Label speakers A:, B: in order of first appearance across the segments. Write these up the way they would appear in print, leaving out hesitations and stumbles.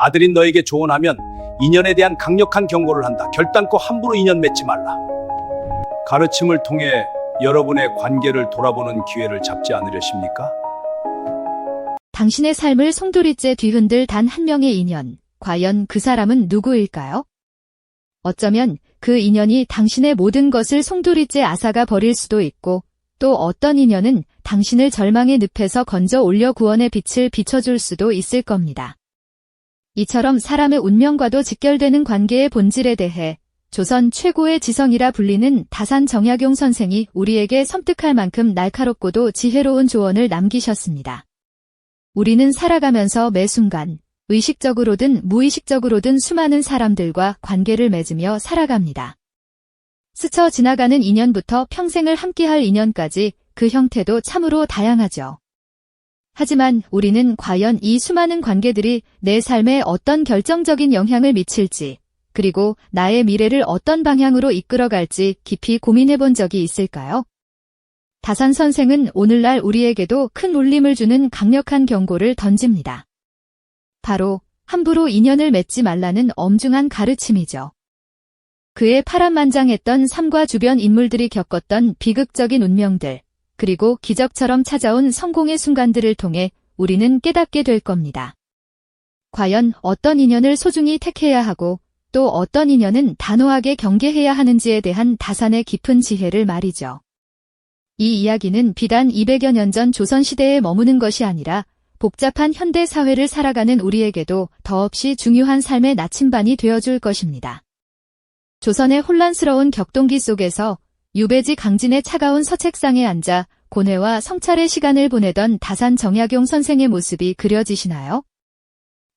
A: 아들인 너에게 조언하면 인연에 대한 강력한 경고를 한다. 결단코 함부로 인연 맺지 말라. 가르침을 통해 여러분의 관계를 돌아보는 기회를 잡지 않으려십니까?
B: 당신의 삶을 송두리째 뒤흔들 단 한 명의 인연, 과연 그 사람은 누구일까요? 어쩌면 그 인연이 당신의 모든 것을 송두리째 앗아가 버릴 수도 있고, 또 어떤 인연은 당신을 절망의 늪에서 건져 올려 구원의 빛을 비춰줄 수도 있을 겁니다. 이처럼 사람의 운명과도 직결되는 관계의 본질에 대해 조선 최고의 지성이라 불리는 다산 정약용 선생이 우리에게 섬뜩할 만큼 날카롭고도 지혜로운 조언을 남기셨습니다. 우리는 살아가면서 매 순간 의식적으로든 무의식적으로든 수많은 사람들과 관계를 맺으며 살아갑니다. 스쳐 지나가는 인연부터 평생을 함께할 인연까지 그 형태도 참으로 다양하죠. 하지만 우리는 과연 이 수많은 관계들이 내 삶에 어떤 결정적인 영향을 미칠지, 그리고 나의 미래를 어떤 방향으로 이끌어갈지 깊이 고민해 본 적이 있을까요? 다산 선생은 오늘날 우리에게도 큰 울림을 주는 강력한 경고를 던집니다. 바로 함부로 인연을 맺지 말라는 엄중한 가르침이죠. 그의 파란만장했던 삶과 주변 인물들이 겪었던 비극적인 운명들, 그리고 기적처럼 찾아온 성공의 순간들을 통해 우리는 깨닫게 될 겁니다. 과연 어떤 인연을 소중히 택해야 하고 또 어떤 인연은 단호하게 경계해야 하는지에 대한 다산의 깊은 지혜를 말이죠. 이 이야기는 비단 200여 년 전 조선시대에 머무는 것이 아니라 복잡한 현대 사회를 살아가는 우리에게도 더없이 중요한 삶의 나침반이 되어줄 것입니다. 조선의 혼란스러운 격동기 속에서 유배지 강진의 차가운 서책상에 앉아 고뇌와 성찰의 시간을 보내던 다산 정약용 선생의 모습이 그려지시나요?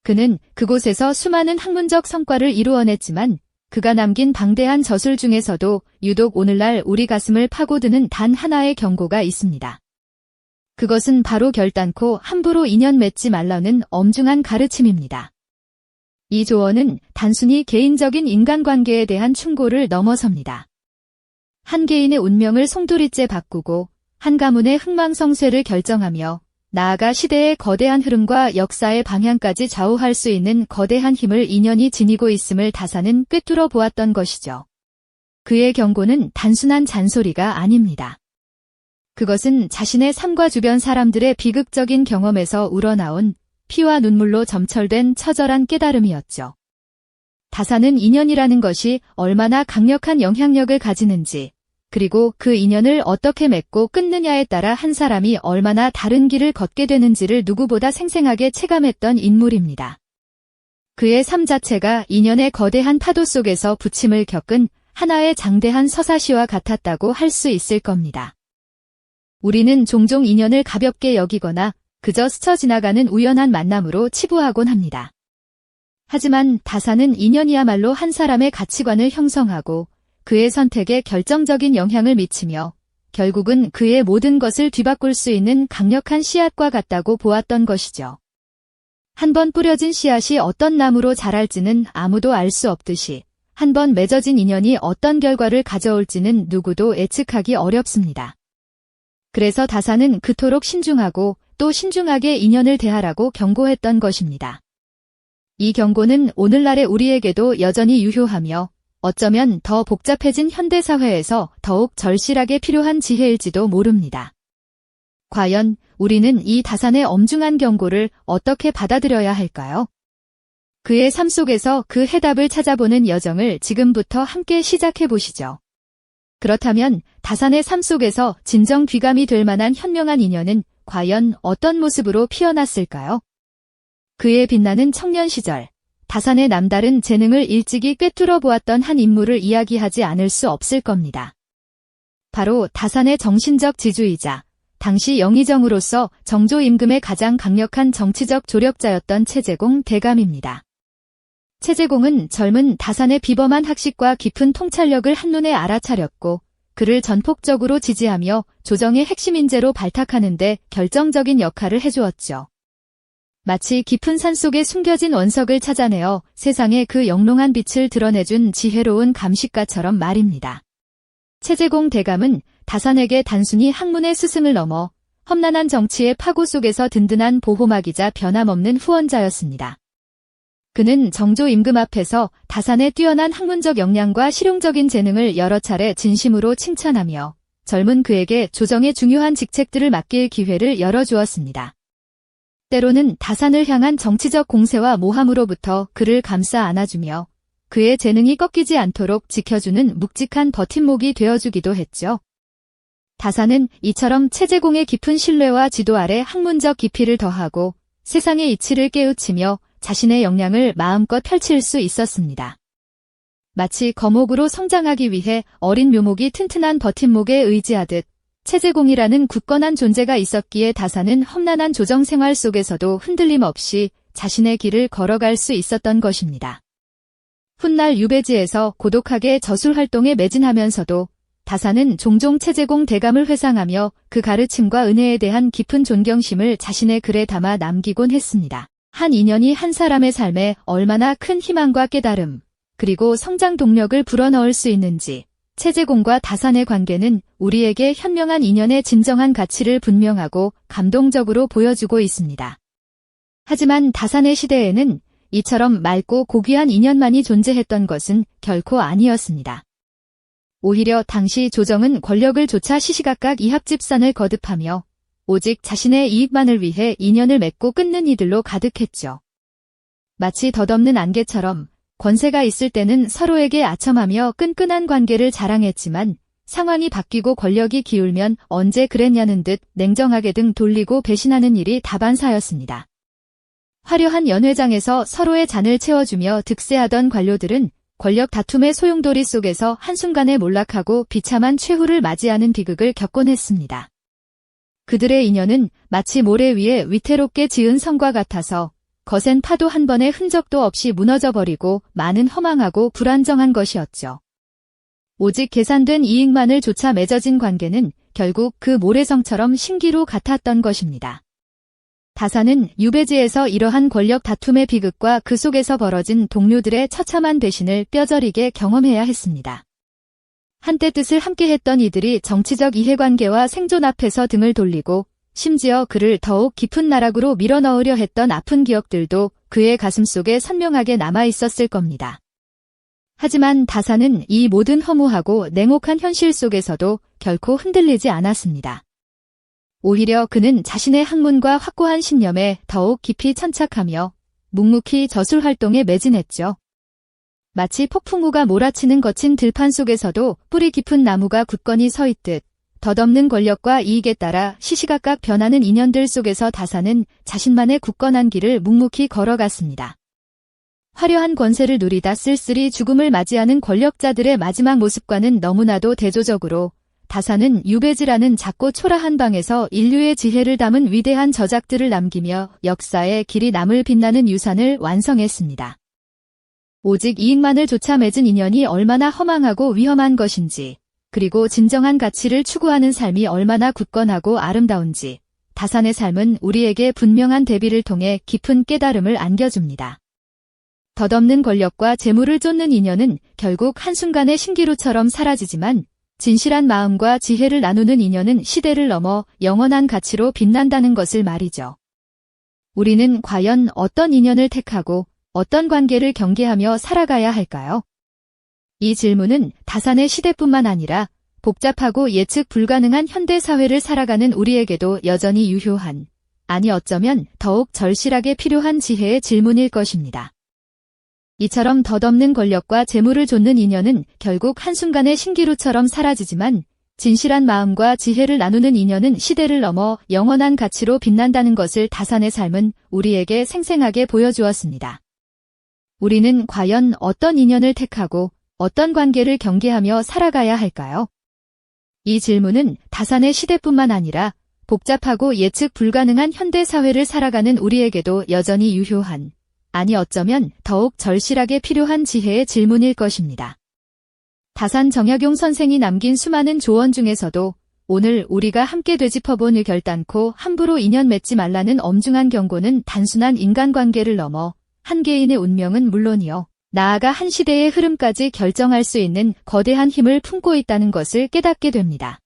B: 그는 그곳에서 수많은 학문적 성과를 이루어냈지만 그가 남긴 방대한 저술 중에서도 유독 오늘날 우리 가슴을 파고드는 단 하나의 경고가 있습니다. 그것은 바로 결단코 함부로 인연 맺지 말라는 엄중한 가르침입니다. 이 조언은 단순히 개인적인 인간관계에 대한 충고를 넘어섭니다. 한 개인의 운명을 송두리째 바꾸고 한 가문의 흥망성쇠를 결정하며 나아가 시대의 거대한 흐름과 역사의 방향까지 좌우할 수 있는 거대한 힘을 인연이 지니고 있음을 다산은 꿰뚫어 보았던 것이죠. 그의 경고는 단순한 잔소리가 아닙니다. 그것은 자신의 삶과 주변 사람들의 비극적인 경험에서 우러나온 피와 눈물로 점철된 처절한 깨달음이었죠. 다산은 인연이라는 것이 얼마나 강력한 영향력을 가지는지, 그리고 그 인연을 어떻게 맺고 끊느냐에 따라 한 사람이 얼마나 다른 길을 걷게 되는지를 누구보다 생생하게 체감했던 인물입니다. 그의 삶 자체가 인연의 거대한 파도 속에서 부침을 겪은 하나의 장대한 서사시와 같았다고 할 수 있을 겁니다. 우리는 종종 인연을 가볍게 여기거나 그저 스쳐 지나가는 우연한 만남으로 치부하곤 합니다. 하지만 다산은 인연이야말로 한 사람의 가치관을 형성하고 그의 선택에 결정적인 영향을 미치며 결국은 그의 모든 것을 뒤바꿀 수 있는 강력한 씨앗과 같다고 보았던 것이죠. 한 번 뿌려진 씨앗이 어떤 나무로 자랄지는 아무도 알 수 없듯이 한 번 맺어진 인연이 어떤 결과를 가져올지는 누구도 예측하기 어렵습니다. 그래서 다산은 그토록 신중하고 또 신중하게 인연을 대하라고 경고했던 것입니다. 이 경고는 오늘날의 우리에게도 여전히 유효하며 어쩌면 더 복잡해진 현대사회에서 더욱 절실하게 필요한 지혜일지도 모릅니다. 과연 우리는 이 다산의 엄중한 경고를 어떻게 받아들여야 할까요? 그의 삶 속에서 그 해답을 찾아보는 여정을 지금부터 함께 시작해 보시죠. 그렇다면 다산의 삶 속에서 진정 귀감이 될 만한 현명한 인연은 과연 어떤 모습으로 피어났을까요? 그의 빛나는 청년 시절, 다산의 남다른 재능을 일찍이 꿰뚫어 보았던 한 인물을 이야기하지 않을 수 없을 겁니다. 바로 다산의 정신적 지주이자 당시 영의정으로서 정조 임금의 가장 강력한 정치적 조력자였던 최재공 대감입니다. 최재공은 젊은 다산의 비범한 학식과 깊은 통찰력을 한눈에 알아차렸고 그를 전폭적으로 지지하며 조정의 핵심 인재로 발탁하는 데 결정적인 역할을 해주었죠. 마치 깊은 산속에 숨겨진 원석을 찾아내어 세상에 그 영롱한 빛을 드러내준 지혜로운 감식가처럼 말입니다. 최재공 대감은 다산에게 단순히 학문의 스승을 넘어 험난한 정치의 파고 속에서 든든한 보호막이자 변함없는 후원자였습니다. 그는 정조 임금 앞에서 다산의 뛰어난 학문적 역량과 실용적인 재능을 여러 차례 진심으로 칭찬하며 젊은 그에게 조정의 중요한 직책들을 맡길 기회를 열어주었습니다. 때로는 다산을 향한 정치적 공세와 모함으로부터 그를 감싸 안아주며 그의 재능이 꺾이지 않도록 지켜주는 묵직한 버팀목이 되어주기도 했죠. 다산은 이처럼 체제공의 깊은 신뢰와 지도 아래 학문적 깊이를 더하고 세상의 이치를 깨우치며 자신의 역량을 마음껏 펼칠 수 있었습니다. 마치 거목으로 성장하기 위해 어린 묘목이 튼튼한 버팀목에 의지하듯 체제공이라는 굳건한 존재가 있었기에 다산은 험난한 조정 생활 속에서도 흔들림 없이 자신의 길을 걸어갈 수 있었던 것입니다. 훗날 유배지에서 고독하게 저술 활동에 매진하면서도 다산은 종종 체제공 대감을 회상하며 그 가르침과 은혜에 대한 깊은 존경심을 자신의 글에 담아 남기곤 했습니다. 한 인연이 한 사람의 삶에 얼마나 큰 희망과 깨달음, 그리고 성장 동력을 불어넣을 수 있는지 체제공과 다산의 관계는 우리에게 현명한 인연의 진정한 가치를 분명하고 감동적으로 보여주고 있습니다. 하지만 다산의 시대에는 이처럼 맑고 고귀한 인연만이 존재했던 것은 결코 아니었습니다. 오히려 당시 조정은 권력을 좇아 시시각각 이합집산을 거듭하며 오직 자신의 이익만을 위해 인연을 맺고 끊는 이들로 가득했죠. 마치 덧없는 안개처럼 권세가 있을 때는 서로에게 아첨하며 끈끈한 관계를 자랑했지만 상황이 바뀌고 권력이 기울면 언제 그랬냐는 듯 냉정하게 등 돌리고 배신하는 일이 다반사였습니다. 화려한 연회장에서 서로의 잔을 채워주며 득세하던 관료들은 권력 다툼의 소용돌이 속에서 한순간에 몰락하고 비참한 최후를 맞이하는 비극을 겪곤 했습니다. 그들의 인연은 마치 모래 위에 위태롭게 지은 성과 같아서 거센 파도 한 번의 흔적도 없이 무너져버리고 많은 허망하고 불안정한 것이었죠. 오직 계산된 이익만을 좇아 맺어진 관계는 결국 그 모래성처럼 신기루 같았던 것입니다. 다산은 유배지에서 이러한 권력 다툼의 비극과 그 속에서 벌어진 동료들의 처참한 배신을 뼈저리게 경험해야 했습니다. 한때 뜻을 함께했던 이들이 정치적 이해관계와 생존 앞에서 등을 돌리고 심지어 그를 더욱 깊은 나락으로 밀어넣으려 했던 아픈 기억들도 그의 가슴속에 선명하게 남아있었을 겁니다. 하지만 다산은 이 모든 허무하고 냉혹한 현실 속에서도 결코 흔들리지 않았습니다. 오히려 그는 자신의 학문과 확고한 신념에 더욱 깊이 천착하며 묵묵히 저술 활동에 매진했죠. 마치 폭풍우가 몰아치는 거친 들판 속에서도 뿌리 깊은 나무가 굳건히 서 있듯 덧없는 권력과 이익에 따라 시시각각 변하는 인연들 속에서 다산은 자신만의 굳건한 길을 묵묵히 걸어갔습니다. 화려한 권세를 누리다 쓸쓸히 죽음을 맞이하는 권력자들의 마지막 모습과는 너무나도 대조적으로 다산은 유배지라는 작고 초라한 방에서 인류의 지혜를 담은 위대한 저작들을 남기며 역사에 길이 남을 빛나는 유산을 완성했습니다. 오직 이익만을 좇아 맺은 인연이 얼마나 허망하고 위험한 것인지, 그리고 진정한 가치를 추구하는 삶이 얼마나 굳건하고 아름다운지 다산의 삶은 우리에게 분명한 대비를 통해 깊은 깨달음을 안겨줍니다. 덧없는 권력과 재물을 쫓는 인연은 결국 한순간의 신기루처럼 사라지지만 진실한 마음과 지혜를 나누는 인연은 시대를 넘어 영원한 가치로 빛난다는 것을 말이죠. 우리는 과연 어떤 인연을 택하고 어떤 관계를 경계하며 살아가야 할까요? 이 질문은 다산의 시대뿐만 아니라 복잡하고 예측 불가능한 현대 사회를 살아가는 우리에게도 여전히 유효한, 아니 어쩌면 더욱 절실하게 필요한 지혜의 질문일 것입니다. 이처럼 덧없는 권력과 재물을 좇는 인연은 결국 한순간의 신기루처럼 사라지지만 진실한 마음과 지혜를 나누는 인연은 시대를 넘어 영원한 가치로 빛난다는 것을 다산의 삶은 우리에게 생생하게 보여주었습니다. 우리는 과연 어떤 인연을 택하고 어떤 관계를 경계하며 살아가야 할까요? 이 질문은 다산의 시대뿐만 아니라 복잡하고 예측 불가능한 현대 사회를 살아가는 우리에게도 여전히 유효한, 아니 어쩌면 더욱 절실하게 필요한 지혜의 질문일 것입니다. 다산 정약용 선생이 남긴 수많은 조언 중에서도 오늘 우리가 함께 되짚어본 결단코 함부로 인연 맺지 말라는 엄중한 경고는 단순한 인간관계를 넘어 한 개인의 운명은 물론이요, 나아가 한 시대의 흐름까지 결정할 수 있는 거대한 힘을 품고 있다는 것을 깨닫게 됩니다.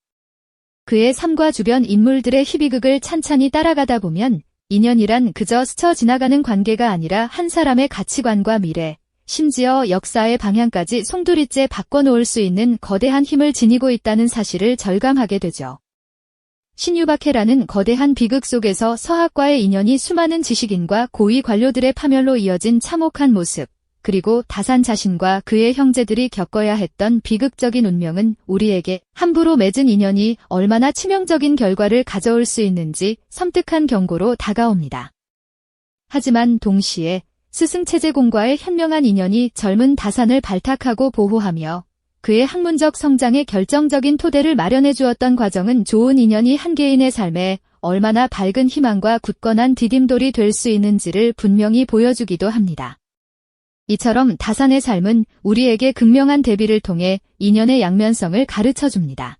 B: 그의 삶과 주변 인물들의 희비극을 찬찬히 따라가다 보면 인연이란 그저 스쳐 지나가는 관계가 아니라 한 사람의 가치관과 미래, 심지어 역사의 방향까지 송두리째 바꿔놓을 수 있는 거대한 힘을 지니고 있다는 사실을 절감하게 되죠. 신유박해라는 거대한 비극 속에서 서학과의 인연이 수많은 지식인과 고위 관료들의 파멸로 이어진 참혹한 모습, 그리고 다산 자신과 그의 형제들이 겪어야 했던 비극적인 운명은 우리에게 함부로 맺은 인연이 얼마나 치명적인 결과를 가져올 수 있는지 섬뜩한 경고로 다가옵니다. 하지만 동시에 스승체제공과의 현명한 인연이 젊은 다산을 발탁하고 보호하며 그의 학문적 성장에 결정적인 토대를 마련해 주었던 과정은 좋은 인연이 한 개인의 삶에 얼마나 밝은 희망과 굳건한 디딤돌이 될 수 있는지를 분명히 보여주기도 합니다. 이처럼 다산의 삶은 우리에게 극명한 대비를 통해 인연의 양면성을 가르쳐줍니다.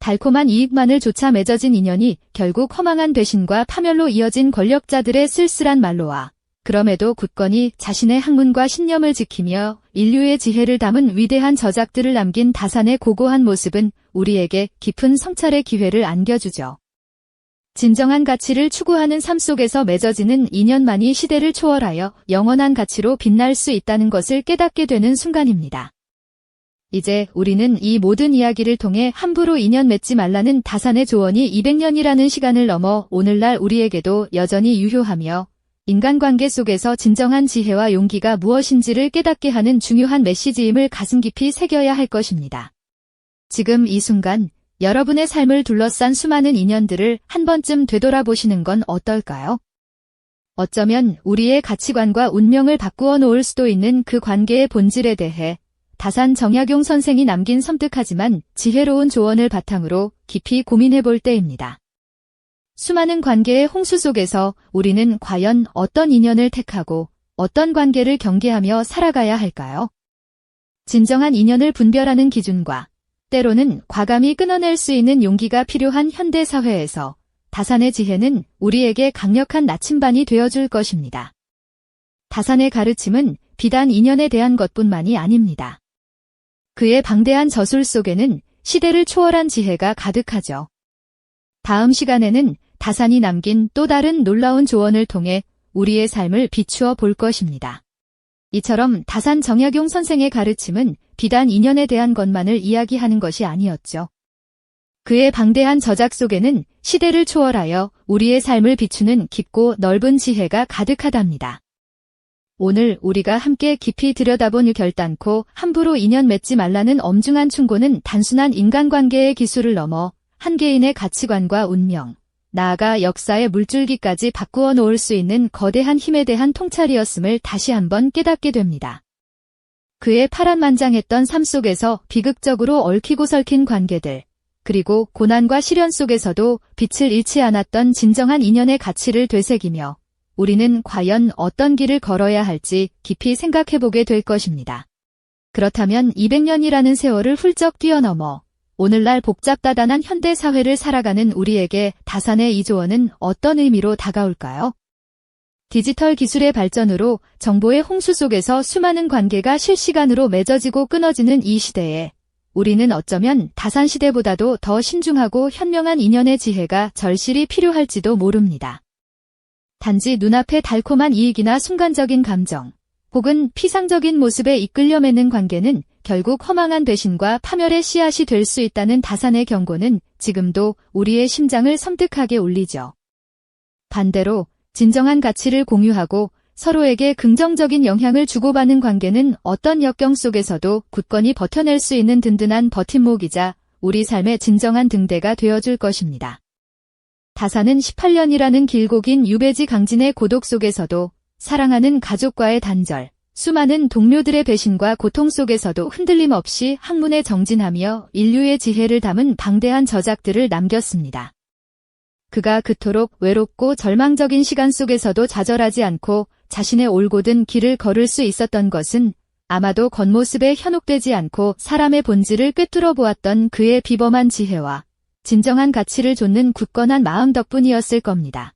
B: 달콤한 이익만을 쫓아 맺어진 인연이 결국 허망한 배신과 파멸로 이어진 권력자들의 쓸쓸한 말로와 그럼에도 굳건히 자신의 학문과 신념을 지키며 인류의 지혜를 담은 위대한 저작들을 남긴 다산의 고고한 모습은 우리에게 깊은 성찰의 기회를 안겨주죠. 진정한 가치를 추구하는 삶 속에서 맺어지는 인연만이 시대를 초월하여 영원한 가치로 빛날 수 있다는 것을 깨닫게 되는 순간입니다. 이제 우리는 이 모든 이야기를 통해 함부로 인연 맺지 말라는 다산의 조언이 200년이라는 시간을 넘어 오늘날 우리에게도 여전히 유효하며 인간관계 속에서 진정한 지혜와 용기가 무엇인지를 깨닫게 하는 중요한 메시지임을 가슴 깊이 새겨야 할 것입니다. 지금 이 순간 여러분의 삶을 둘러싼 수많은 인연들을 한 번쯤 되돌아보시는 건 어떨까요? 어쩌면 우리의 가치관과 운명을 바꾸어 놓을 수도 있는 그 관계의 본질에 대해 다산 정약용 선생이 남긴 섬뜩하지만 지혜로운 조언을 바탕으로 깊이 고민해 볼 때입니다. 수많은 관계의 홍수 속에서 우리는 과연 어떤 인연을 택하고 어떤 관계를 경계하며 살아가야 할까요? 진정한 인연을 분별하는 기준과 때로는 과감히 끊어낼 수 있는 용기가 필요한 현대 사회에서 다산의 지혜는 우리에게 강력한 나침반이 되어줄 것입니다. 다산의 가르침은 비단 인연에 대한 것뿐만이 아닙니다. 그의 방대한 저술 속에는 시대를 초월한 지혜가 가득하죠. 다음 시간에는 다산이 남긴 또 다른 놀라운 조언을 통해 우리의 삶을 비추어 볼 것입니다. 이처럼 다산 정약용 선생의 가르침은 비단 인연에 대한 것만을 이야기하는 것이 아니었죠. 그의 방대한 저작 속에는 시대를 초월하여 우리의 삶을 비추는 깊고 넓은 지혜가 가득하답니다. 오늘 우리가 함께 깊이 들여다본 결단코 함부로 인연 맺지 말라는 엄중한 충고는 단순한 인간관계의 기술을 넘어 한 개인의 가치관과 운명, 나아가 역사의 물줄기까지 바꾸어 놓을 수 있는 거대한 힘에 대한 통찰이었음을 다시 한번 깨닫게 됩니다. 그의 파란만장했던 삶 속에서 비극적으로 얽히고 설킨 관계들, 그리고 고난과 시련 속에서도 빛을 잃지 않았던 진정한 인연의 가치를 되새기며 우리는 과연 어떤 길을 걸어야 할지 깊이 생각해보게 될 것입니다. 그렇다면 200년이라는 세월을 훌쩍 뛰어넘어 오늘날 복잡다단한 현대 사회를 살아가는 우리에게 다산의 이 조언은 어떤 의미로 다가올까요? 디지털 기술의 발전으로 정보의 홍수 속에서 수많은 관계가 실시간으로 맺어지고 끊어지는 이 시대에 우리는 어쩌면 다산 시대보다도 더 신중하고 현명한 인연의 지혜가 절실히 필요할지도 모릅니다. 단지 눈앞의 달콤한 이익이나 순간적인 감정, 혹은 피상적인 모습에 이끌려 맺는 관계는 결국 허망한 배신과 파멸의 씨앗이 될 수 있다는 다산의 경고는 지금도 우리의 심장을 섬뜩하게 울리죠. 반대로 진정한 가치를 공유하고 서로에게 긍정적인 영향을 주고받는 관계는 어떤 역경 속에서도 굳건히 버텨낼 수 있는 든든한 버팀목이자 우리 삶의 진정한 등대가 되어줄 것입니다. 다산은 18년이라는 길고 긴 유배지 강진의 고독 속에서도 사랑하는 가족과의 단절, 수많은 동료들의 배신과 고통 속에서도 흔들림 없이 학문에 정진하며 인류의 지혜를 담은 방대한 저작들을 남겼습니다. 그가 그토록 외롭고 절망적인 시간 속에서도 좌절하지 않고 자신의 올곧은 길을 걸을 수 있었던 것은 아마도 겉모습에 현혹되지 않고 사람의 본질을 꿰뚫어 보았던 그의 비범한 지혜와 진정한 가치를 좇는 굳건한 마음 덕분이었을 겁니다.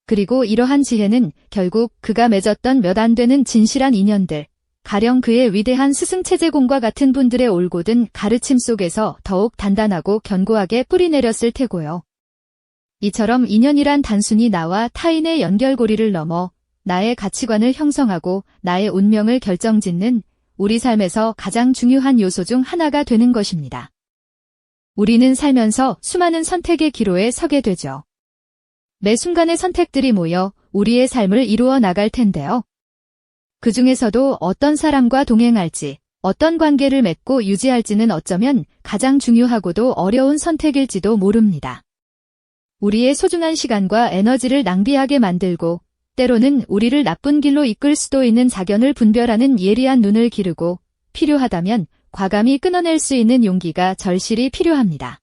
B: 그리고 이러한 지혜는 결국 그가 맺었던 몇 안 되는 진실한 인연들, 가령 그의 위대한 스승체제공과 같은 분들의 올곧은 가르침 속에서 더욱 단단하고 견고하게 뿌리내렸을 테고요. 이처럼 인연이란 단순히 나와 타인의 연결고리를 넘어 나의 가치관을 형성하고 나의 운명을 결정짓는 우리 삶에서 가장 중요한 요소 중 하나가 되는 것입니다. 우리는 살면서 수많은 선택의 기로에 서게 되죠. 매 순간의 선택들이 모여 우리의 삶을 이루어 나갈 텐데요. 그 중에서도 어떤 사람과 동행할지, 어떤 관계를 맺고 유지할지는 어쩌면 가장 중요하고도 어려운 선택일지도 모릅니다. 우리의 소중한 시간과 에너지를 낭비하게 만들고 때로는 우리를 나쁜 길로 이끌 수도 있는 작연을 분별하는 예리한 눈을 기르고 필요하다면 과감히 끊어낼 수 있는 용기가 절실히 필요합니다.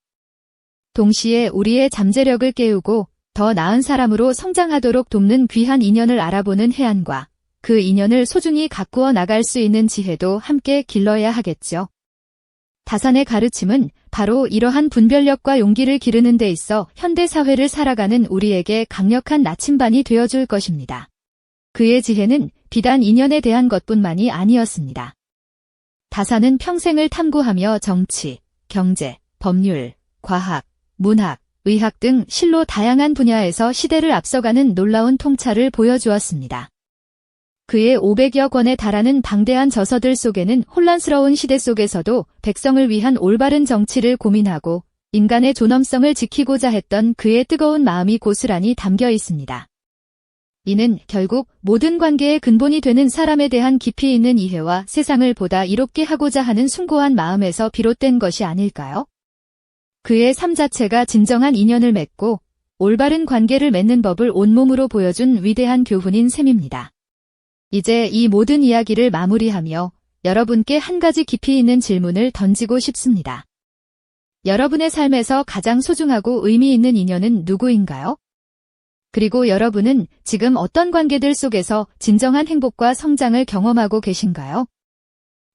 B: 동시에 우리의 잠재력을 깨우고 더 나은 사람으로 성장하도록 돕는 귀한 인연을 알아보는 해안과 그 인연을 소중히 가꾸어 나갈 수 있는 지혜도 함께 길러야 하겠죠. 다산의 가르침은 바로 이러한 분별력과 용기를 기르는 데 있어 현대 사회를 살아가는 우리에게 강력한 나침반이 되어줄 것입니다. 그의 지혜는 비단 인연에 대한 것뿐만이 아니었습니다. 다산은 평생을 탐구하며 정치, 경제, 법률, 과학, 문학, 의학 등 실로 다양한 분야에서 시대를 앞서가는 놀라운 통찰을 보여주었습니다. 그의 500여 권에 달하는 방대한 저서들 속에는 혼란스러운 시대 속에서도 백성을 위한 올바른 정치를 고민하고 인간의 존엄성을 지키고자 했던 그의 뜨거운 마음이 고스란히 담겨 있습니다. 이는 결국 모든 관계의 근본이 되는 사람에 대한 깊이 있는 이해와 세상을 보다 이롭게 하고자 하는 숭고한 마음에서 비롯된 것이 아닐까요? 그의 삶 자체가 진정한 인연을 맺고 올바른 관계를 맺는 법을 온몸으로 보여준 위대한 교훈인 셈입니다. 이제 이 모든 이야기를 마무리하며 여러분께 한 가지 깊이 있는 질문을 던지고 싶습니다. 여러분의 삶에서 가장 소중하고 의미 있는 인연은 누구인가요? 그리고 여러분은 지금 어떤 관계들 속에서 진정한 행복과 성장을 경험하고 계신가요?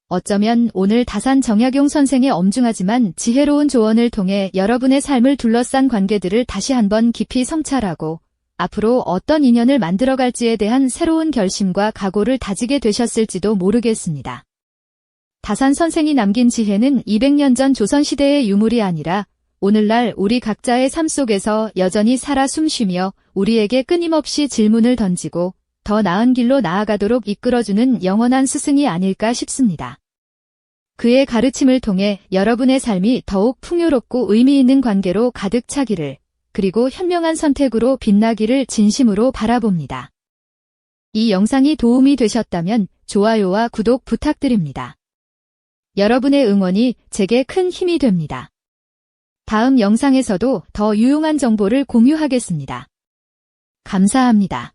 B: 어쩌면 오늘 다산 정약용 선생의 엄중하지만 지혜로운 조언을 통해 여러분의 삶을 둘러싼 관계들을 다시 한번 깊이 성찰하고 앞으로 어떤 인연을 만들어갈지에 대한 새로운 결심과 각오를 다지게 되셨을지도 모르겠습니다. 다산 선생이 남긴 지혜는 200년 전 조선시대의 유물이 아니라 오늘날 우리 각자의 삶 속에서 여전히 살아 숨쉬며 우리에게 끊임없이 질문을 던지고 더 나은 길로 나아가도록 이끌어주는 영원한 스승이 아닐까 싶습니다. 그의 가르침을 통해 여러분의 삶이 더욱 풍요롭고 의미 있는 관계로 가득 차기를 그리고 현명한 선택으로 빛나기를 진심으로 바라봅니다. 이 영상이 도움이 되셨다면 좋아요와 구독 부탁드립니다. 여러분의 응원이 제게 큰 힘이 됩니다. 다음 영상에서도 더 유용한 정보를 공유하겠습니다. 감사합니다.